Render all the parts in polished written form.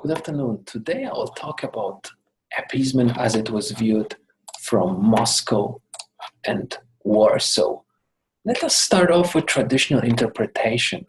Good afternoon. Today I will talk about appeasement as it was viewed from Moscow and Warsaw. Let us start off with traditional interpretation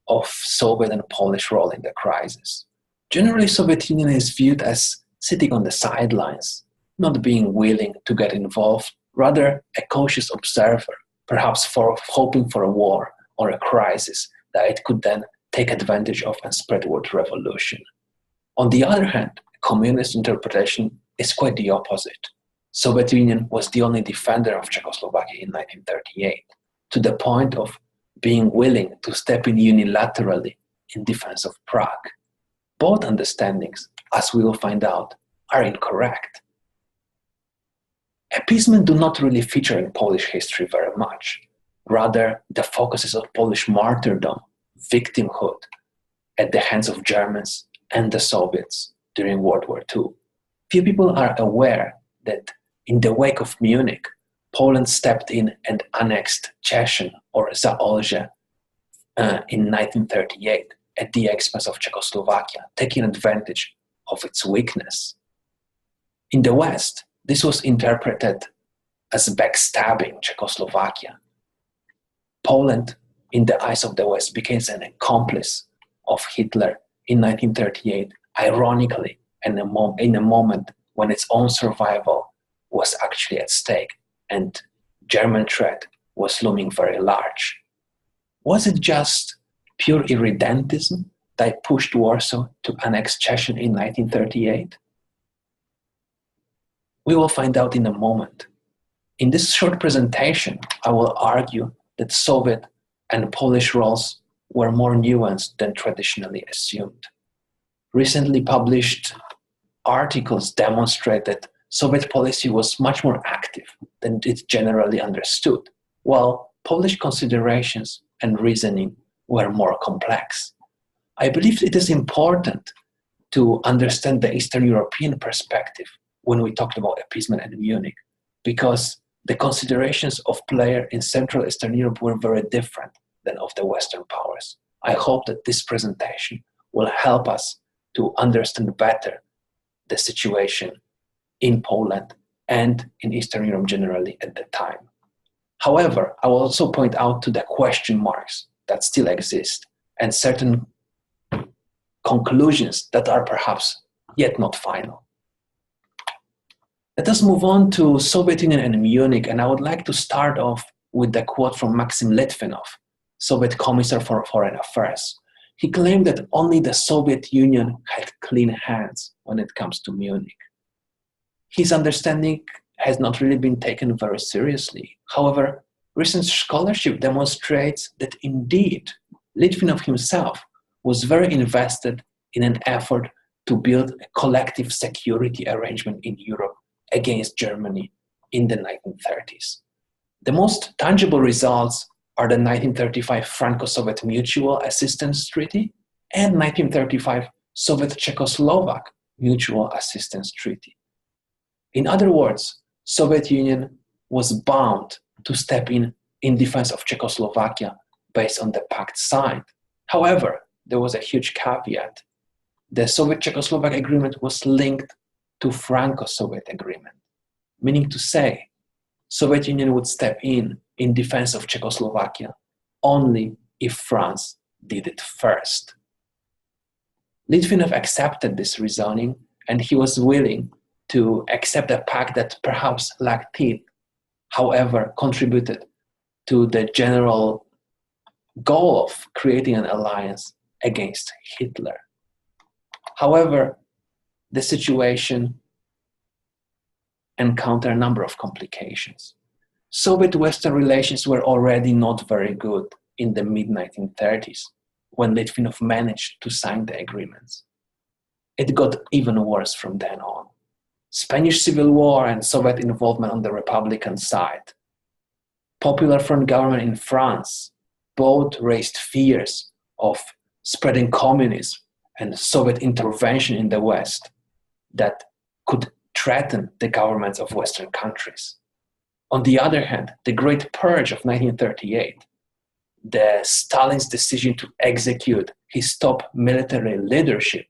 of Soviet and Polish role in the crisis. Generally, Soviet Union is viewed as sitting on the sidelines, not being willing to get involved, rather a cautious observer, perhaps hoping for a war or a crisis that it could then take advantage of and spread world revolution. On the other hand, communist interpretation is quite the opposite. Soviet Union was the only defender of Czechoslovakia in 1938, to the point of being willing to step in unilaterally in defense of Prague. Both understandings, as we will find out, are incorrect. Appeasement do not really feature in Polish history very much. Rather, the focus is on Polish martyrdom, victimhood at the hands of Germans and the Soviets during World War II. Few people are aware that in the wake of Munich, Poland stepped in and annexed Teschen or Zaolzie in 1938 at the expense of Czechoslovakia, taking advantage of its weakness. In the West, this was interpreted as backstabbing Czechoslovakia. Poland, in the eyes of the West, became an accomplice of Hitler in 1938, ironically, in a moment when its own survival was actually at stake and German threat was looming very large. Was it just pure irredentism that pushed Warsaw to annex Teschen in 1938? We will find out in a moment. In this short presentation, I will argue that Soviet and Polish roles were more nuanced than traditionally assumed. Recently published articles demonstrate that Soviet policy was much more active than it generally understood, while Polish considerations and reasoning were more complex. I believe it is important to understand the Eastern European perspective when we talked about appeasement in Munich, because the considerations of players in Central Eastern Europe were very different than of the Western powers. I hope that this presentation will help us to understand better the situation in Poland and in Eastern Europe generally at the time. However, I will also point out to the question marks that still exist and certain conclusions that are perhaps yet not final. Let us move on to Soviet Union and Munich, and I would like to start off with the quote from Maxim Litvinov, Soviet Commissar for Foreign Affairs. He claimed that only the Soviet Union had clean hands when it comes to Munich. His understanding has not really been taken very seriously. However, recent scholarship demonstrates that indeed Litvinov himself was very invested in an effort to build a collective security arrangement in Europe against Germany in the 1930s. The most tangible results are the 1935 Franco-Soviet Mutual Assistance Treaty and 1935 Soviet-Czechoslovak Mutual Assistance Treaty. In other words, Soviet Union was bound to step in defense of Czechoslovakia based on the pact signed. However, there was a huge caveat. The Soviet-Czechoslovak agreement was linked to Franco-Soviet agreement, meaning to say, Soviet Union would step in defense of Czechoslovakia only if France did it first. Litvinov accepted this reasoning, and he was willing to accept a pact that perhaps lacked teeth, however, contributed to the general goal of creating an alliance against Hitler. However, the situation encountered a number of complications. Soviet-Western relations were already not very good in the mid-1930s when Litvinov managed to sign the agreements. It got even worse from then on. Spanish Civil War and Soviet involvement on the Republican side. Popular Front government in France both raised fears of spreading communism and Soviet intervention in the West that could threaten the governments of Western countries. On the other hand, the Great Purge of 1938, the Stalin's decision to execute his top military leadership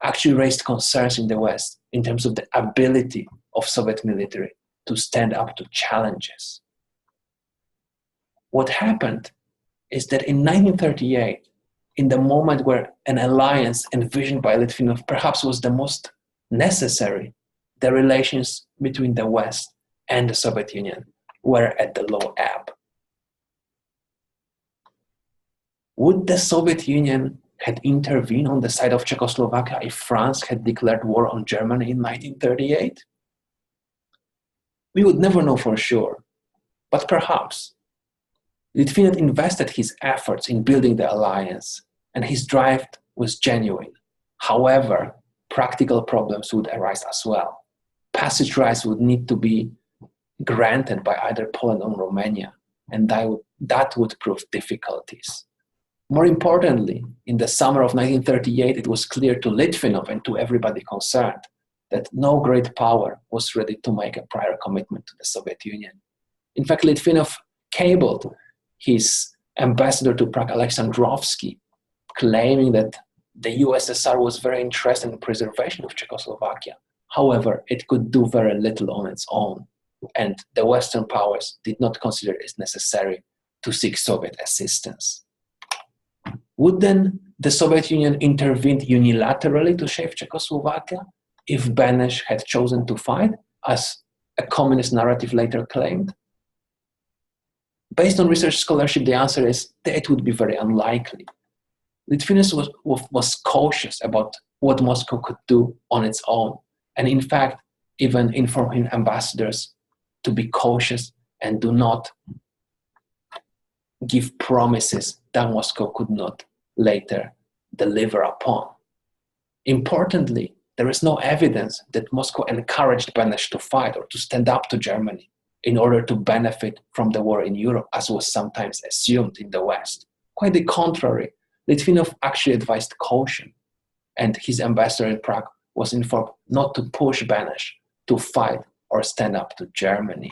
actually raised concerns in the West in terms of the ability of Soviet military to stand up to challenges. What happened is that in 1938, in the moment where an alliance envisioned by Litvinov perhaps was the most necessary, the relations between the West and the Soviet Union were at the low ebb. Would the Soviet Union had intervened on the side of Czechoslovakia if France had declared war on Germany in 1938? We would never know for sure, but perhaps. Litvinov invested his efforts in building the alliance, and his drive was genuine. However, practical problems would arise as well. Passage rights would need to be granted by either Poland or Romania, and that would prove difficulties. More importantly, in the summer of 1938, it was clear to Litvinov and to everybody concerned that no great power was ready to make a prior commitment to the Soviet Union. In fact, Litvinov cabled his ambassador to Prague, Alexandrovsky, claiming that the USSR was very interested in the preservation of Czechoslovakia. However, it could do very little on its own, and the Western powers did not consider it necessary to seek Soviet assistance. Would then the Soviet Union intervene unilaterally to shape Czechoslovakia if Beneš had chosen to fight, as a communist narrative later claimed? Based on research scholarship, the answer is that it would be very unlikely. Litvinov was cautious about what Moscow could do on its own, and in fact, even informed his ambassadors to be cautious and do not give promises that Moscow could not later deliver upon. Importantly, there is no evidence that Moscow encouraged Beneš to fight or to stand up to Germany in order to benefit from the war in Europe, as was sometimes assumed in the West. Quite the contrary, Litvinov actually advised caution, and his ambassador in Prague was informed not to push Beneš to fight or stand up to Germany.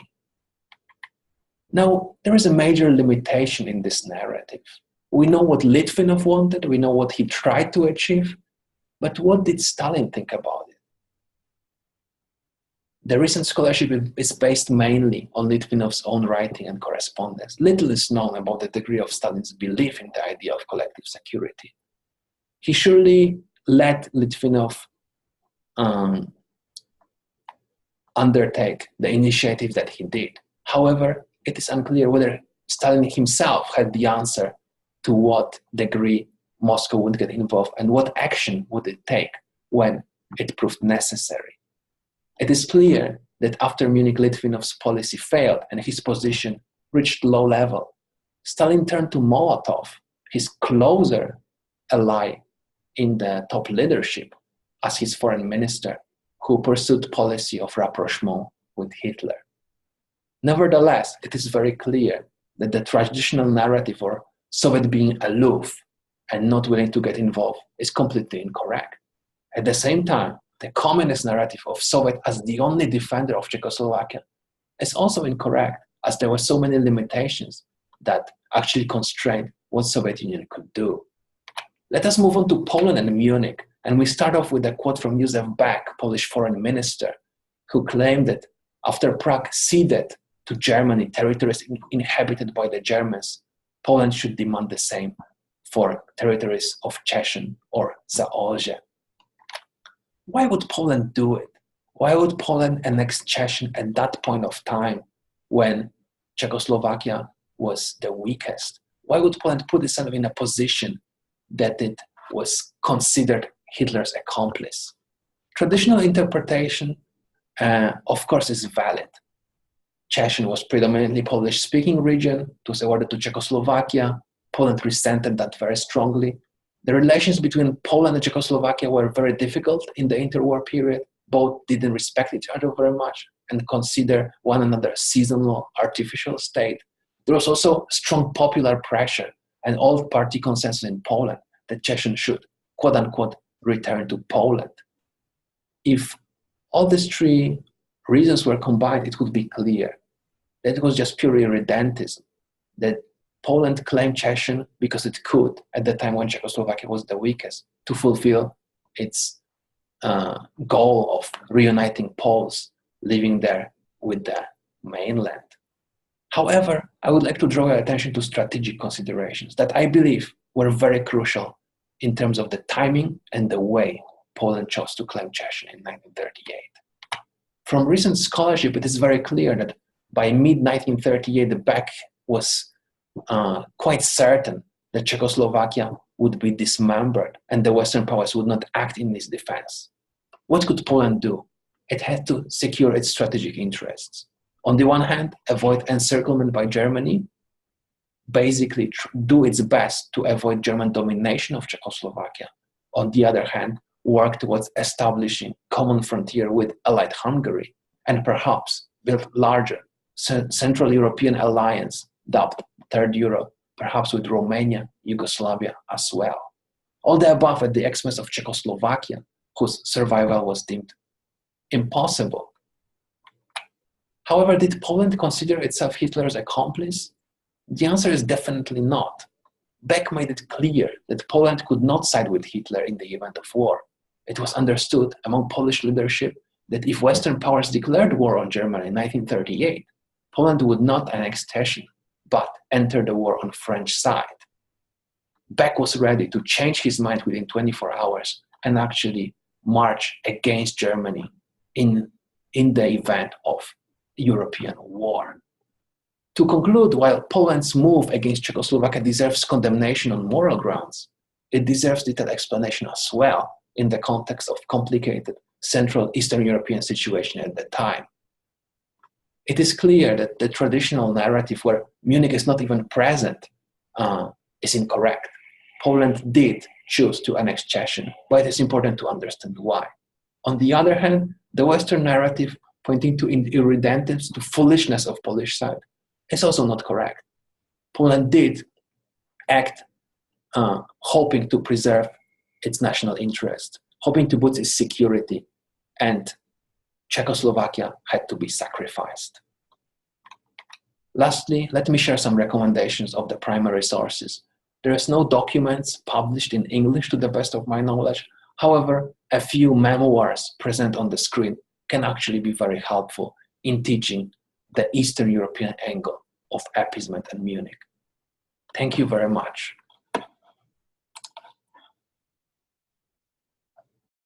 Now, there is a major limitation in this narrative. We know what Litvinov wanted, we know what he tried to achieve, but what did Stalin think about it? The recent scholarship is based mainly on Litvinov's own writing and correspondence. Little is known about the degree of Stalin's belief in the idea of collective security. He surely let Litvinov undertake the initiative that he did. However, it is unclear whether Stalin himself had the answer to what degree Moscow would get involved and what action would it take when it proved necessary. It is clear that after Munich, Litvinov's policy failed and his position reached low level. Stalin turned to Molotov, his closer ally in the top leadership, as his foreign minister, who pursued policy of rapprochement with Hitler. Nevertheless, it is very clear that the traditional narrative of Soviet being aloof and not willing to get involved is completely incorrect. At the same time, the communist narrative of Soviet as the only defender of Czechoslovakia is also incorrect, as there were so many limitations that actually constrained what Soviet Union could do. Let us move on to Poland and Munich, and we start off with a quote from Józef Beck, Polish foreign minister, who claimed that after Prague ceded to Germany territories inhabited by the Germans, Poland should demand the same for territories of Teschen or Zaolzie. Why would Poland do it? Why would Poland annex Teschen at that point of time when Czechoslovakia was the weakest? Why would Poland put itself in a position that it was considered Hitler's accomplice? Traditional interpretation, of course, is valid. Teschen was predominantly Polish-speaking region. It was awarded to Czechoslovakia. Poland resented that very strongly. The relations between Poland and Czechoslovakia were very difficult in the interwar period. Both didn't respect each other very much and consider one another seasonal, artificial state. There was also strong popular pressure and all-party consensus in Poland that Teschen should, quote-unquote, return to Poland. If all these three reasons were combined, it would be clear that it was just pure irredentism, that Poland claimed Teschen because it could, at the time when Czechoslovakia was the weakest, to fulfill its goal of reuniting Poles living there with the mainland. However, I would like to draw your attention to strategic considerations that I believe were very crucial in terms of the timing and the way Poland chose to claim Teschen in 1938. From recent scholarship, it is very clear that by mid-1938, Beck was quite certain that Czechoslovakia would be dismembered and the Western powers would not act in its defense. What could Poland do? It had to secure its strategic interests. On the one hand, avoid encirclement by Germany, basically do its best to avoid German domination of Czechoslovakia. On the other hand, work towards establishing common frontier with allied Hungary, and perhaps build larger Central European alliance dubbed Third Europe, perhaps with Romania, Yugoslavia as well. All the above at the expense of Czechoslovakia, whose survival was deemed impossible. However, did Poland consider itself Hitler's accomplice? The answer is definitely not. Beck made it clear that Poland could not side with Hitler in the event of war. It was understood among Polish leadership that if Western powers declared war on Germany in 1938, Poland would not annex Teschen, but enter the war on French side. Beck was ready to change his mind within 24 hours and actually march against Germany in the event of European war. To conclude, while Poland's move against Czechoslovakia deserves condemnation on moral grounds, it deserves detailed explanation as well in the context of complicated Central Eastern European situation at the time. It is clear that the traditional narrative where Munich is not even present is incorrect. Poland did choose to annex Teschen, but it is important to understand why. On the other hand, the Western narrative pointing to irredentism, to foolishness of Polish side, is also not correct. Poland did act hoping to preserve its national interest, hoping to boost its security, and Czechoslovakia had to be sacrificed. Lastly, let me share some recommendations of the primary sources. There is no documents published in English to the best of my knowledge. However, a few memoirs present on the screen can actually be very helpful in teaching the Eastern European angle of appeasement and Munich. Thank you very much.